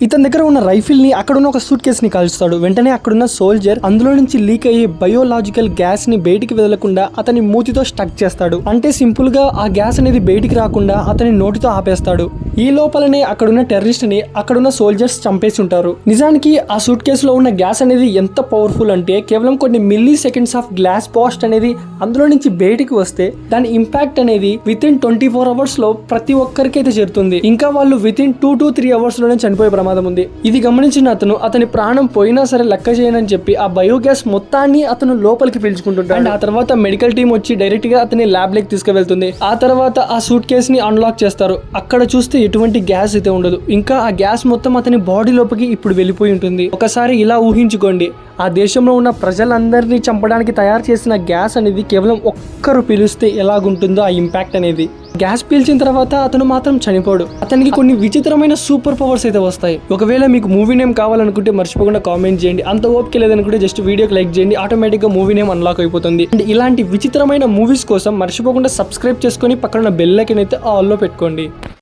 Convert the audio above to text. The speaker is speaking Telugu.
ఇతని దగ్గర ఉన్న రైఫిల్ ని అక్కడ ఉన్న ఒక సూట్ కేస్ ని కాల్చుతాడు. వెంటనే అక్కడున్న సోల్జర్ అందులో నుంచి లీక్ అయ్యే బయోలాజికల్ గ్యాస్ ని బయటికి వదలకుండా అతని మూతితో స్టక్ చేస్తాడు. అంటే సింపుల్ గా ఆ గ్యాస్ అనేది బయటికి రాకుండా అతని నోటితో ఆపేస్తాడు. ఈ లోపలనే అక్కడున్న టెర్రరిస్ట్ ని అక్కడున్న సోల్జర్స్ చంపేసి ఉంటారు. నిజానికి ఆ సూట్ కేసులో ఉన్న గ్యాస్ అనేది ఎంత పవర్ఫుల్ అంటే కేవలం కొన్ని milli seconds of glass bast అనేది అందులో నుంచి బయటికి వస్తే దాని ఇంపాక్ట్ అనేది విత్ ఇన్ 24 hours లో ప్రతి ఒక్కరికి అయితే చేరుతుంది. ఇంకా వాళ్ళు విత్ ఇన్ 2 to 3 hours లోనే చనిపోయే ప్రమాదం ఉంది. ఇది గమనించిన అతని ప్రాణం పోయినా సరే లెక్క చేయనని చెప్పి ఆ బయోగ్యాస్ మొత్తాన్ని అతను లోపలికి పీల్చుకుంటుంటాడు. అండ్ ఆ తర్వాత మెడికల్ టీం వచ్చి డైరెక్ట్ గా అతని ల్యాబ్ లోకి తీసుకువెళ్తుంది. ఆ తర్వాత ఆ సూట్ కేస్ ని అన్లాక్ చేస్తారు. అక్కడ చూస్తే ఎటువంటి గ్యాస్ అయితే ఉండదు. ఇంకా ఆ గ్యాస్ మొత్తం అతని బాడీ లోపలికి ఇప్పుడు వెళ్ళిపోయి ఉంటుంది. ఒకసారి ఇలా ఊహించుకోండి, ఆ దేశంలో ఉన్న ప్రజలందరినీ చంపడానికి తయారు చేసిన గ్యాస్ అనేది కేవలం ఒక్కరు పీలిస్తే ఎలాగుంటుందో ఆ ఇంపాక్ట్ అనేది. గ్యాస్ పీల్చిన తర్వాత అతను మాత్రం చనిపోడు. అతనికి కొన్ని విచిత్రమైన సూపర్ పవర్స్ అయితే వస్తాయి. ఒకవేళ మీకు మూవీ నేమ్ కావాలనుకుంటే మర్చిపోకుండా కామెంట్ చేయండి. అంత ఓపిక లేదనుకుంటే జస్ట్ వీడియోకి లైక్ చేయండి, ఆటోమేటిక్ గా మూవీ నేమ్ అన్లాక్ అయిపోతుంది. అండ్ ఇలాంటి విచిత్రమైన మూవీస్ కోసం మర్చిపోకుండా సబ్స్క్రైబ్ చేసుకొని పక్కన బెల్ ఐకాన్ అయితే ఆల్ లో పెట్టుకోండి.